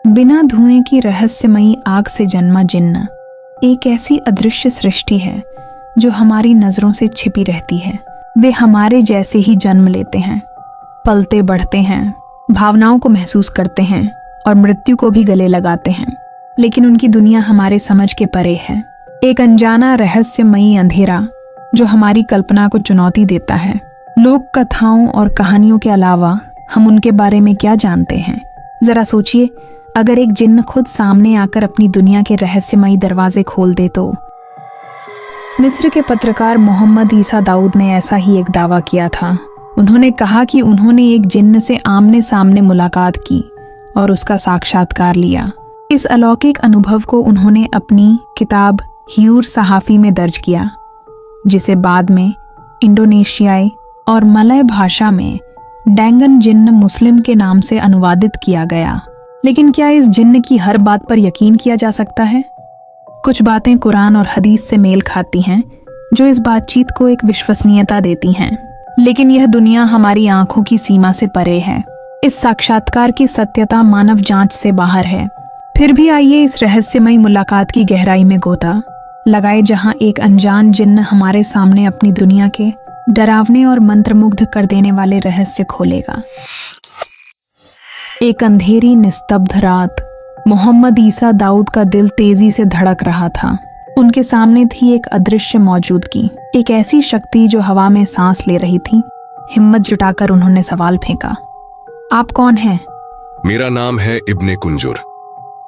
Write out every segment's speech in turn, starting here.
बिना धुएं की रहस्यमयी आग से जन्मा जिन्न एक ऐसी अदृश्य सृष्टि है जो हमारी नजरों से छिपी रहती है। वे हमारे जैसे ही जन्म लेते हैं, पलते बढ़ते हैं, भावनाओं को महसूस करते हैं और मृत्यु को भी गले लगाते हैं, लेकिन उनकी दुनिया हमारे समझ के परे है। एक अनजाना रहस्यमयी अंधेरा जो हमारी कल्पना को चुनौती देता है। लोक कथाओं और कहानियों के अलावा हम उनके बारे में क्या जानते हैं? जरा सोचिए, अगर एक जिन्न खुद सामने आकर अपनी दुनिया के रहस्यमयी दरवाजे खोल दे तो। मिस्र के पत्रकार मोहम्मद ईसा दाऊद ने ऐसा ही एक दावा किया था। उन्होंने कहा कि उन्होंने एक जिन्न से आमने सामने मुलाकात की और उसका साक्षात्कार लिया। इस अलौकिक अनुभव को उन्होंने अपनी किताब ह्यूर सहाफ़ी में दर्ज किया, जिसे बाद में इंडोनेशियाई और मलय भाषा में डैंगन जिन्न मुस्लिम के नाम से अनुवादित किया गया। लेकिन क्या इस जिन्न की हर बात पर यकीन किया जा सकता है? कुछ बातें कुरान और हदीस से मेल खाती हैं, जो इस बातचीत को एक विश्वसनीयता देती हैं। लेकिन यह दुनिया हमारी आंखों की सीमा से परे है। इस साक्षात्कार की सत्यता मानव जांच से बाहर है। फिर भी आइए इस रहस्यमयी मुलाकात की गहराई में गोता लगाए, जहां एक अनजान जिन्न हमारे सामने अपनी दुनिया के डरावने और मंत्रमुग्ध कर देने वाले रहस्य खोलेगा। एक अंधेरी निस्तब्ध रात, मोहम्मद ईसा दाऊद का दिल तेजी से धड़क रहा था। उनके सामने थी एक अदृश्य मौजूदगी, एक ऐसी शक्ति जो हवा में सांस ले रही थी। हिम्मत जुटाकर उन्होंने सवाल फेंका, आप कौन हैं? मेरा नाम है इब्ने कुंजुर।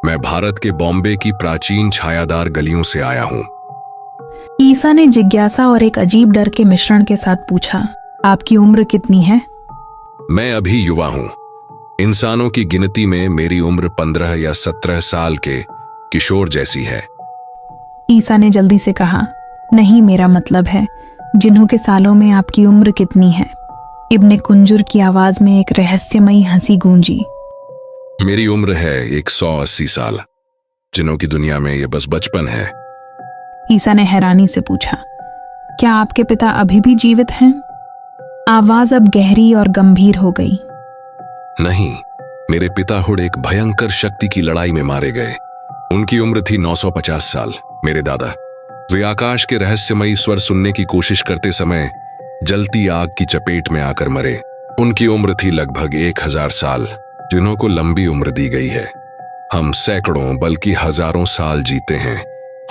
मैं भारत के बॉम्बे की प्राचीन छायादार गलियों से आया हूँ। ईसा ने जिज्ञासा और एक अजीब डर के मिश्रण के साथ पूछा, आपकी उम्र कितनी है? मैं अभी युवा हूँ। इंसानों की गिनती में मेरी उम्र 15 या 17 साल के किशोर जैसी है। ईसा ने जल्दी से कहा, नहीं, मेरा मतलब है जिन्हों के सालों में आपकी उम्र कितनी है? इब्ने कुंजुर की आवाज में एक रहस्यमयी हंसी गूंजी। मेरी उम्र है 180 साल। जिन्हों की दुनिया में ये बस बचपन है। ईसा ने हैरानी से पूछा, क्या आपके पिता अभी भी जीवित हैं? आवाज अब गहरी और गंभीर हो गई। नहीं, मेरे पिताहुड़ एक भयंकर शक्ति की लड़ाई में मारे गए। उनकी उम्र थी 950 साल। मेरे दादा, वे आकाश के रहस्यमयी स्वर सुनने की कोशिश करते समय जलती आग की चपेट में आकर मरे। उनकी उम्र थी लगभग 1000 साल, जिन्हों को लंबी उम्र दी गई है। हम सैकड़ों बल्कि हजारों साल जीते हैं।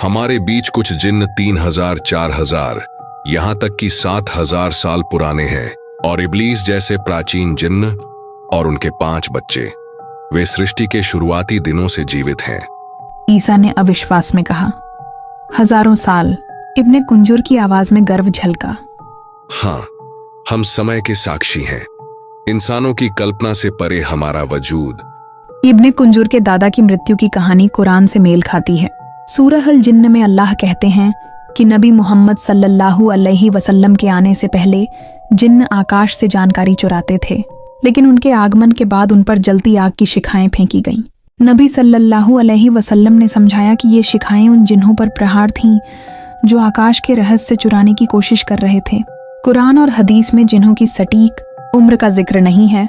हमारे बीच कुछ जिन्न 3000, 4000, यहाँ तक कि 7000 साल पुराने हैं। और इब्लीस जैसे प्राचीन जिन्न और उनके 5 बच्चे, वे सृष्टि के शुरुआती दिनों से जीवित हैं। ईसा ने अविश्वास में कहा, हजारों साल? इब्ने कुंजुर की आवाज में गर्व झलका। हाँ, हम समय के साक्षी हैं। इंसानों की कल्पना से परे हमारा वजूद। इब्ने कुंजुर के दादा की मृत्यु की कहानी कुरान से मेल खाती है। सूरह अल जिन्न में अल्लाह कहते हैं कि नबी मोहम्मद सल्लल्लाहु अलैहि वसल्लम के आने से पहले जिन्न आकाश से जानकारी चुराते थे, लेकिन उनके आगमन के बाद उन पर जलती आग की शिखाएं फेंकी गईं। नबी सल्लल्लाहु अलैहि वसल्लम ने समझाया कि ये शिखाएं उन जिन्हों पर प्रहार थीं जो आकाश के रहस्य चुराने की कोशिश कर रहे थे। कुरान और हदीस में जिन्हों की सटीक उम्र का जिक्र नहीं है,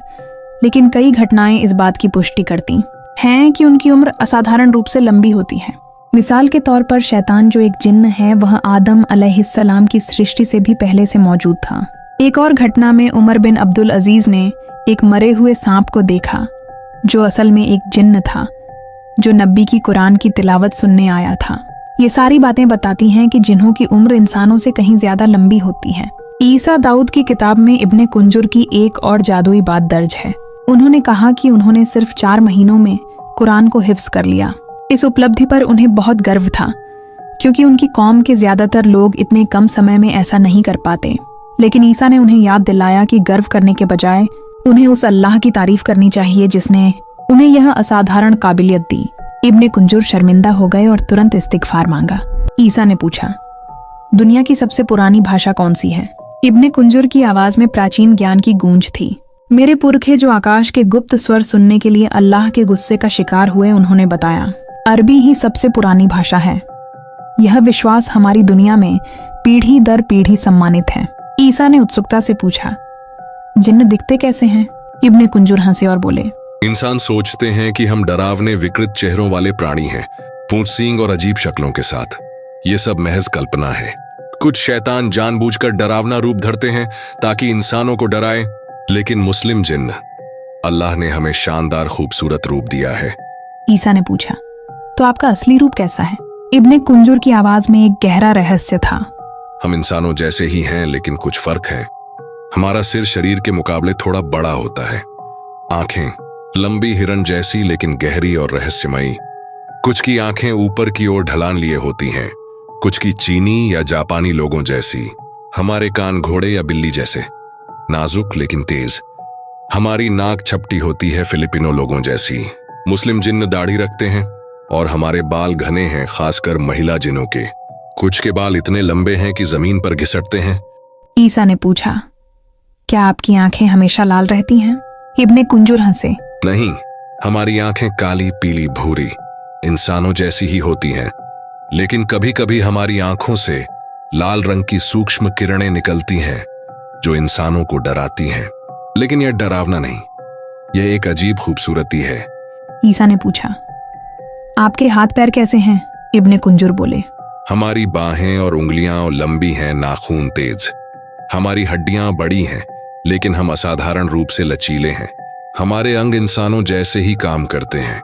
लेकिन कई घटनाएं इस बात की पुष्टि करती हैं कि उनकी उम्र असाधारण रूप से लंबी होती है। मिसाल के तौर पर शैतान, जो एक जिन्न है, वह आदम अलैहिस्सलाम की सृष्टि से भी पहले से मौजूद था। एक और घटना में उमर बिन अब्दुल अजीज ने एक मरे हुए सांप को देखा, जो असल में एक जिन्न था, जो नबी की कुरान की तिलावत सुनने आया था। ये सारी बातें बताती हैं कि जिन्हों की उम्र इंसानों से कहीं ज्यादा लंबी होती है। ईसा दाऊद की किताब में इब्ने कुंजुर की एक और जादुई बात दर्ज है। उन्होंने कहा कि उन्होंने सिर्फ 4 महीनों में कुरान को हिफ्ज कर लिया। इस उपलब्धि पर उन्हें बहुत गर्व था, क्योंकि उनकी कौम के ज्यादातर लोग इतने कम समय में ऐसा नहीं कर पाते। लेकिन ईसा ने उन्हें याद दिलाया कि गर्व करने के बजाय उन्हें उस अल्लाह की तारीफ करनी चाहिए जिसने उन्हें यह असाधारण काबिलियत दी। इब्ने कुंजुर शर्मिंदा हो गए और तुरंत इस्तिगफार मांगा। ईसा ने पूछा, दुनिया की सबसे पुरानी भाषा कौन सी है? इब्ने कुंजुर की आवाज में प्राचीन ज्ञान की गूंज थी। मेरे पुरखे जो आकाश के गुप्त स्वर सुनने के लिए अल्लाह के गुस्से का शिकार हुए, उन्होंने बताया, अरबी ही सबसे पुरानी भाषा है। यह विश्वास हमारी दुनिया में पीढ़ी दर पीढ़ी सम्मानित है। ईसा ने उत्सुकता से पूछा, जिन्न दिखते कैसे हैं? इब्ने कुंजुर हंसे और बोले, इंसान सोचते हैं कि हम डरावने विकृत चेहरों वाले प्राणी हैं, पूंछ सींग और अजीब शक्लों के साथ। ये सब महज कल्पना है। कुछ शैतान जानबूझकर डरावना रूप धरते हैं ताकि इंसानों को डराए, लेकिन मुस्लिम जिन्न, अल्लाह ने हमें शानदार खूबसूरत रूप दिया है। ईसा ने पूछा, तो आपका असली रूप कैसा है? इब्ने कुंजुर की आवाज में एक गहरा रहस्य था। हम इंसानों जैसे ही हैं, लेकिन कुछ फर्क है। हमारा सिर शरीर के मुकाबले थोड़ा बड़ा होता है, आंखें लंबी हिरन जैसी लेकिन गहरी और रहस्यमयी। कुछ की आंखें ऊपर की ओर ढलान लिए होती हैं, कुछ की चीनी या जापानी लोगों जैसी। हमारे कान घोड़े या बिल्ली जैसे, नाजुक लेकिन तेज। हमारी नाक छपटी होती है फिलिपिनो लोगों जैसी। मुस्लिम जिन्न दाढ़ी रखते हैं और हमारे बाल घने हैं, खासकर महिला जिन्नों के। कुछ के बाल इतने लंबे हैं कि जमीन पर घिसटते हैं। ईसा ने पूछा, क्या आपकी आंखें हमेशा लाल रहती हैं? इब्ने कुंजुर हंसे। नहीं, हमारी आंखें काली पीली भूरी इंसानों जैसी ही होती हैं, लेकिन कभी कभी हमारी आंखों से लाल रंग की सूक्ष्म किरणें निकलती हैं जो इंसानों को डराती हैं। लेकिन यह डरावना नहीं, यह एक अजीब खूबसूरती है। ईसा ने पूछा, आपके हाथ पैर कैसे हैं? इब्ने कुंजुर बोले, हमारी बाहें और उंगलियां लंबी हैं, नाखून तेज। हमारी हड्डियां बड़ी हैं, लेकिन हम असाधारण रूप से लचीले हैं। हमारे अंग इंसानों जैसे ही काम करते हैं,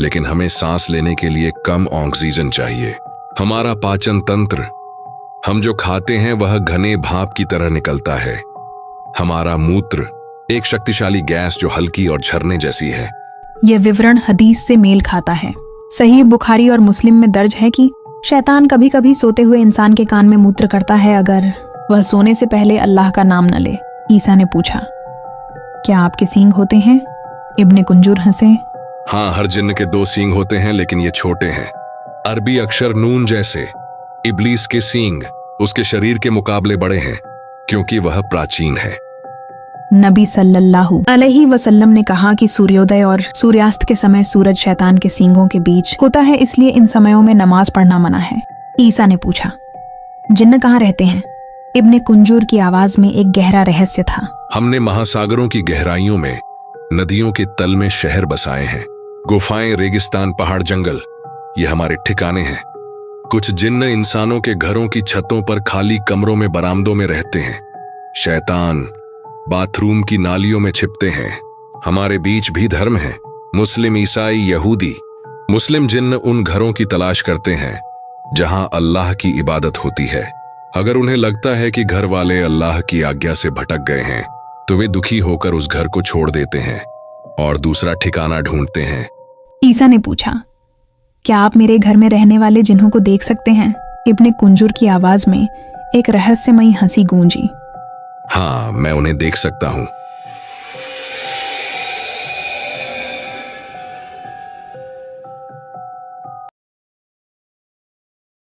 लेकिन हमें सांस लेने के लिए कम ऑक्सीजन चाहिए। हमारा पाचन तंत्र, हम जो खाते हैं वह घने भाप की तरह निकलता है। हमारा मूत्र एक शक्तिशाली गैस जो हल्की और झरने जैसी है। यह विवरण हदीस से मेल खाता है। सही बुखारी और मुस्लिम में दर्ज है कि शैतान कभी कभी सोते हुए इंसान के कान में मूत्र करता है अगर वह सोने से पहले अल्लाह का नाम न ले। ईसा ने पूछा, क्या आपके सींग होते हैं? इब्ने कुंजुर हंसे। हाँ, हर जिन्न के 2 सींग होते हैं, लेकिन ये छोटे हैं, अरबी अक्षर नून जैसे। इब्लीस के सींग उसके शरीर के मुकाबले बड़े हैं, क्योंकि वह प्राचीन है। नबी सल्लल्लाहु अलैहि वसल्लम ने कहा कि सूर्योदय और सूर्यास्त के समय सूरज शैतान के सींगों के बीच होता है, इसलिए इन समयों में नमाज पढ़ना मना है। ईसा ने पूछा, जिन्न कहाँ रहते हैं? इब्ने कुंजुर की आवाज में एक गहरा रहस्य था। हमने महासागरों की गहराइयों में, नदियों के तल में शहर बसाए हैं। गुफाएं, रेगिस्तान, पहाड़, जंगल, ये हमारे ठिकाने हैं। कुछ जिन्न इंसानों के घरों की छतों पर, खाली कमरों में, बरामदों में रहते हैं। शैतान बाथरूम की नालियों में छिपते हैं। हमारे बीच भी धर्म है, मुस्लिम, ईसाई, यहूदी। मुस्लिम जिन्न उन घरों की तलाश करते हैं जहां अल्लाह की इबादत होती है। अगर उन्हें लगता है कि घर वाले अल्लाह की आज्ञा से भटक गए हैं, तो वे दुखी होकर उस घर को छोड़ देते हैं और दूसरा ठिकाना ढूंढते हैं। ईसा ने पूछा, क्या आप मेरे घर में रहने वाले जिन्हों को देख सकते हैं? इब्ने कुंजुर की आवाज में एक रहस्यमयी हंसी गूंजी। हाँ, मैं उन्हें देख सकता हूँ।